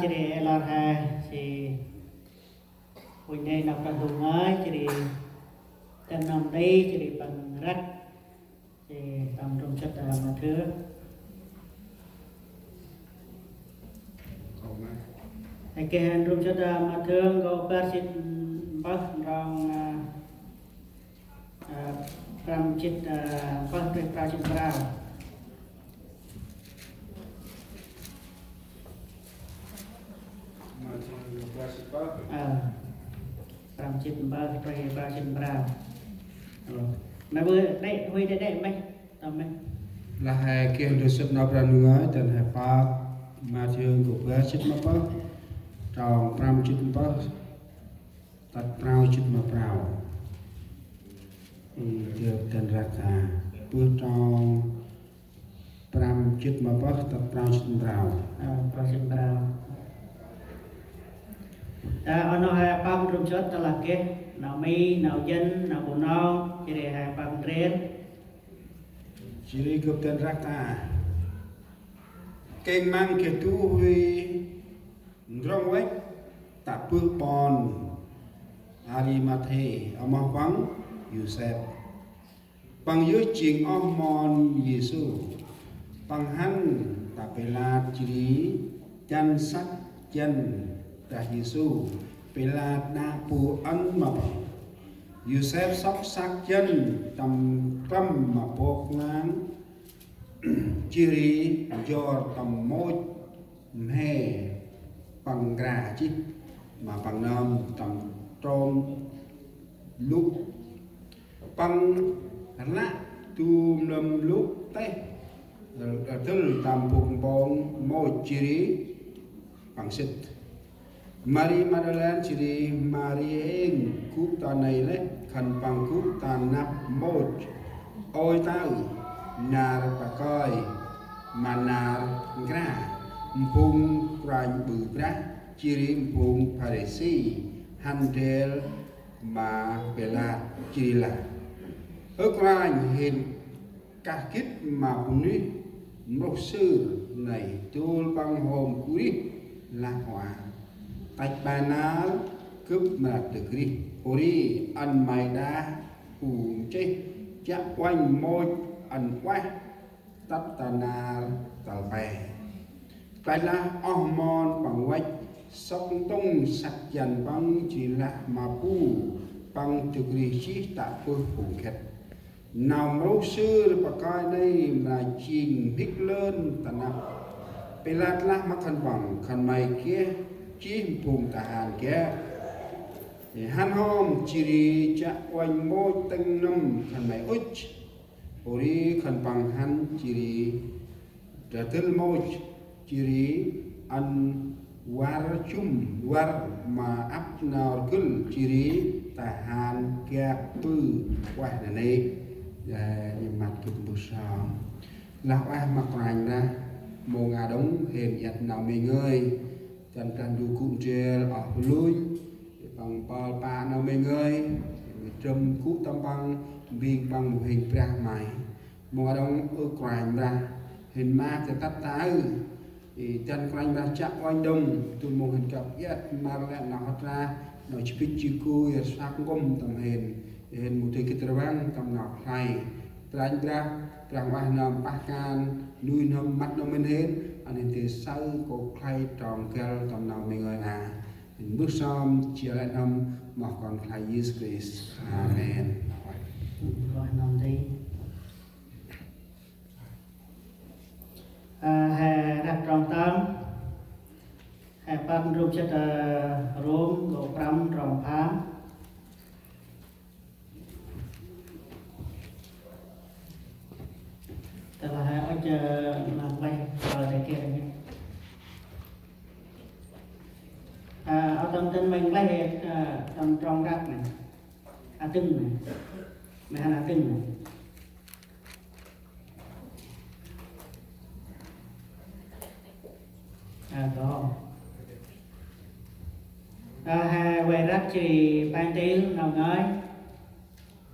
chỉ để làm hà thì hồi nay nằm trong vùng ấy chỉ để chân nằm đây chỉ để bằng rắc thì tầm trong chất là một thứ hay cái trong chất là một thứ có ba chín bắc trong from chit bắc từ pra chit pra from chit bắc từ pra chit pra mà bữa đấy huy đấy mấy tầm mấy là hai kia được sắp nộp ra nữa tên hai pháp mà thường của bé chích mà bớt tròn pram chích bớt tắt prao chích mà prao được tên ra cả bước tròn pram chích mà bớt tắt prao chích prao prao chích prao ono hai pam trong chốt ta là cái nào mi nào dân nào bồn non chỉ để hai pam trên chỉ đi cướp tên ra cả kênh mang kia tu huy rong vách tạ bước bòn Arimathe ama vắng Yusef bằng dưới trình ông mòn Giêsu bằng hắn tạ bê la chỉ chân sắc chân ta Giêsu bê la đa pu ân mà Yusef sóc sắc chân tầm căm mà bột ngang chiri do tầm môi hè bằng gà chứ mà bằng nôm tầm trôm lúc bằng lá tùm lum lúc tây tức tầm bụng bông môi chiri bằng xịt Marie Madeleine chiri Marie cúp ta này lấy khẩn bằng cúp ta nắp một ôi tao nar pakoi manar gra mpung prang bự ra chiri mpung parisi handel mà bela chiri là ước ranh hình cả kít mà cũng đi một sư này tôi bằng hồn cuối là hòa tạch bà ná cướp mà được đi ori ăn mày đá hùm chết chắc quanh môi ăn quá tắt tà nà tà bè cái là hormone bằng quách sóc tung sạch dần bằng chỉ là mà pu bằng thực lý chí tạ phương phủ khét nào mẫu sư và coi đây là trình hích lên tà nà bê lát lát mắc khăn bằng khăn mày kia chí phùng tà hàn kia hắn hôm chỉ đi chạy quanh mô tinh năm khăn mày út ori khăn bằng hắn chỉ đi trở tư mô chỉ đi ăn war chung war mà áp nào cứ chỉ đi tà hàn kia tư quay là này nhưng mặt kịp bù sao lão ai mặc rành ra mồ ngà đống hiền nhật nào mình ơi chân trần du cụm chê ở lui bằng bò pa nào mình ơi trâm cú tâm bằng viên bằng một hình ra mày mồ đống ư quành ra hình ma sẽ tắt tá thì chân quanh ra chắc quanh đông tôi mô hình cặp yết mà lại nào hết ra nói chỉ biết chi cui sắc gom tầm hình một cái tờ băng tầm nọ này tránh ra rằng bài nằm bác can nuôi nằm mắt nó mình hết anh thì sau cổ khai tròn kêu tầm nào mình người bước xong chia lại năm mà còn khai Jesus Christ Amen gọi nằm đi hè đặt tròn tâm hè băng rung chất rôm gỗ pram tròn phám tức là hai ở chờ làm bay ở đây kia này ở trong chân mình bay trong trong rác này tưng này mày hay là tưng này có hai quay rác chỉ ban tiếng nào ngơi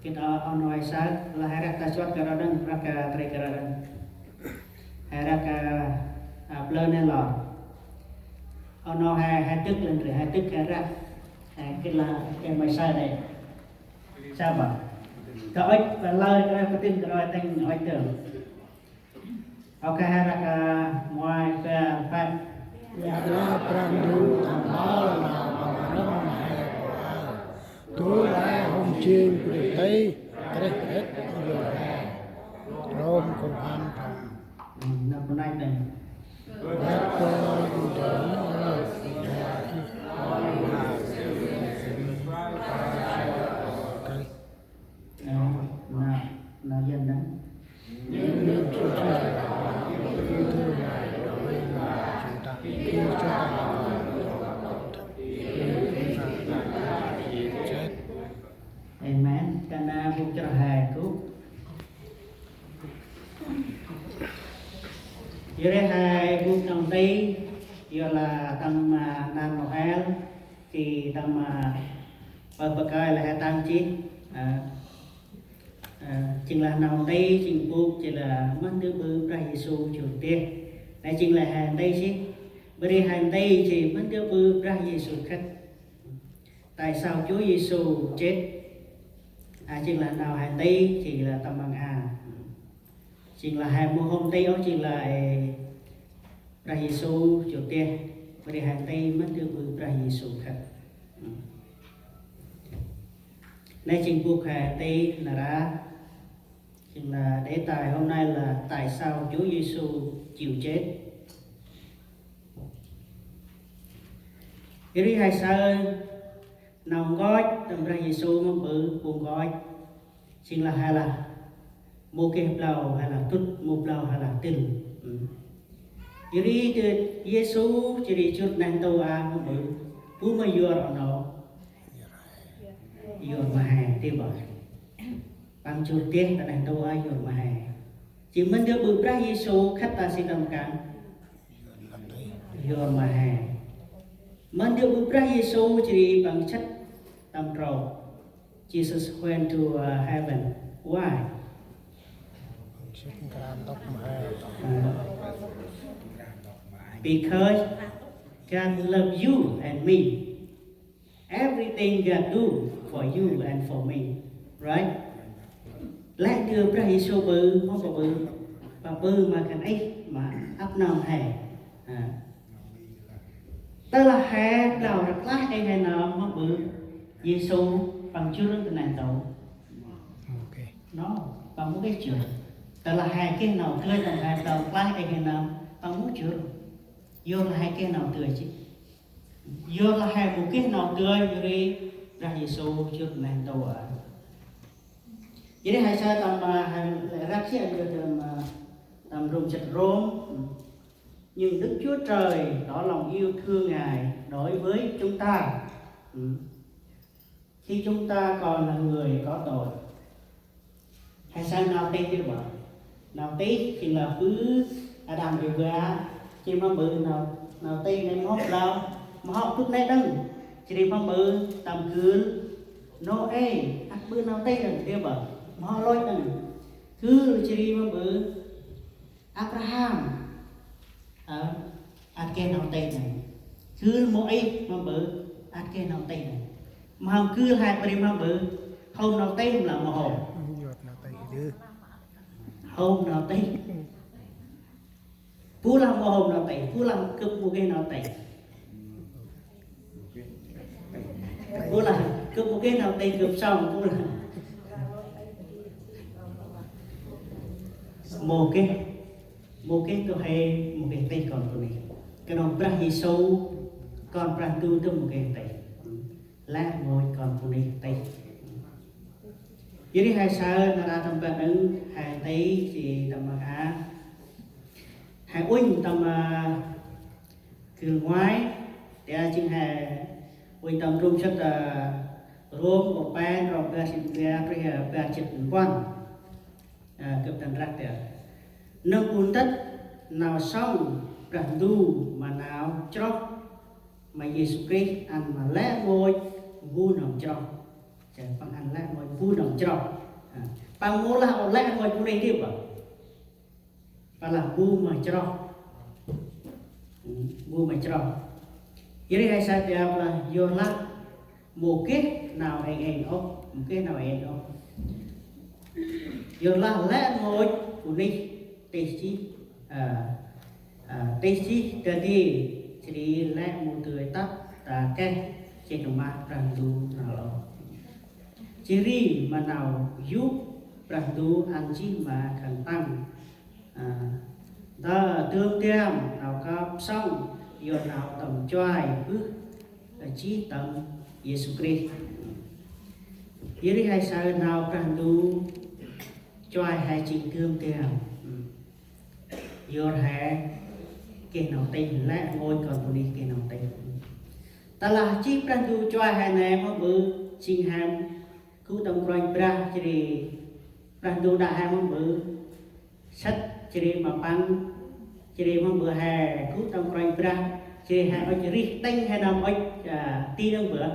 kita on ngoài sát là hai rác ta chốt cái đó đừng rác cái cái đó đừng hai rác plơ nên lò nó hai tức lên rồi hai tức cái ra cái là em mày sai này sao bảo rồi và lời cái tin rồi thành hỏi tưởng ok ra cả ngoài về phải Yadra Prandu Tamal Na Bamaram Mahaya Tu La Hồng Chiên Quỷ Tây Trích Hết Rồi Rôm Cùng An Trọng năm hôm nay này Bác Cô Trưởng là dân đó Những nước chú trí Yêu thương lại đối là chúng ta Khi chúng ta chết amen kana phục cho hài cứu giờ đây hai bước trong tí giờ là tăng mà nam Noel thì tăng mà bờ coi là hai tăng chi chính là nào đây chính buộc chỉ là mất đứa bự ra Giêsu chủ tiên này chính là hàng đây chứ bởi vì hàng đây chỉ mất đứa bự ra Giêsu khách tại sao Chúa Giêsu chết chính là nào hàng đây chỉ là tầm bằng chính là hàng mùa hôm tây đó chính là ra Giêsu chủ tiên bởi vì hàng tây mất đứa bự ra Giêsu khách này chính buộc hàng tây là ra chính là đề tài hôm nay là tại sao Chúa Giêsu chịu chết. Cái thứ hai sao nòng gói tầm ra Giêsu mà bự buồn gói chính là hay là một cái đầu hay là tút một đầu hay là tình. Jadi Giêsu jadi chút năng tàu mà bự bố mà vừa ở nó vừa mà hàng tiêu bảo bằng chuột tiên ta đang đâu ai rồi mà hè chỉ mình được bự ra Giêsu khách ta xin đồng cảm rồi mà hè mình được bự ra Giêsu chỉ bằng chất tâm trầu Jesus went to heaven why because God loves you and me everything God do for you and for me right lại đưa ra Giêsu bự không có bự và bự mà cái ấy mà ấp nòng hè tức là hè đầu rất lát hay hè nào không bự Giêsu bằng chưa đến này tàu nó bằng một cái chữ tức là hai cái nào tươi là hai đầu lát hay nào bằng một chữ vô là hai cái nào tươi chứ vô là hai một cái nào tươi rồi ra Giêsu chưa này tàu ở jadi hai saya tambah reaksi ada tầm rung chật rôm nhưng Đức Chúa Trời tỏ lòng yêu thương Ngài đối với chúng ta khi chúng ta còn là người có tội. Hai sao nào tên chưa bảo nào tí thì là cứ Adam Eva chỉ mà bự nào tên này móc đâu mà họ chút này đừng chỉ đi mà bự tầm cứ Noe ắt bự nào tên là tiêu bảo mà lôi nè cứ chỉ mà bự Abraham cái nào tên này cứ mỗi mà bự cái nào tên này mà cứ hai bên mà bự không nào tên là mà hồn hôm nào tên phú làm mà hồn nào tên phú làm cực một cái nào tên phú làm cực một cái nào tên cực xong phú là một cái tôi hay một cái tay còn của này cái đó ra Giêsu còn ra tu trong một cái tay lá ngồi còn của này tay jadi hai sao là ra tầm bạn ứng hai tay thì tầm mà hai uinh tầm cứ ngoái để chừng hai uinh tầm rung chất rôm một ban rồi ra xin ra chật quan cấp tầng rắc để nâng cuốn tất nào xong ràng đu mà nào chóc mà Giêsu Christ ăn mà lẽ ngôi vu nồng chóc chẳng bằng ăn lẽ ngôi vu nồng chóc bằng ngô là họ lẽ ngôi vu này tiếp và là vu mà chóc vu mà chóc Jadi hay sa dia là yo la một cái nào anh ô một cái nào anh ô yo la lẽ ngồi của đi tê chi tadi jadi lẽ một người tắt ta cái trên mặt randu nào ciri mà nào giúp randu anjing mà khẩn tăng ta tương tiêm nào cấp xong yo nào tầm choai bước chi tầm Yesu Christ. Jadi hai sa nào randu choai hai chính tương tiêm yo hai cái nào tên lẽ ngôi còn một đi cái nào tên ta là chi randu choai hai này mà bự chính ham cứ tầm quanh bra chỉ randu đã hai mà bự sách chỉ mà pan chỉ mà bự hai cứ tầm quanh bra chỉ hai ở chỉ tanh hai năm ở ti đông bữa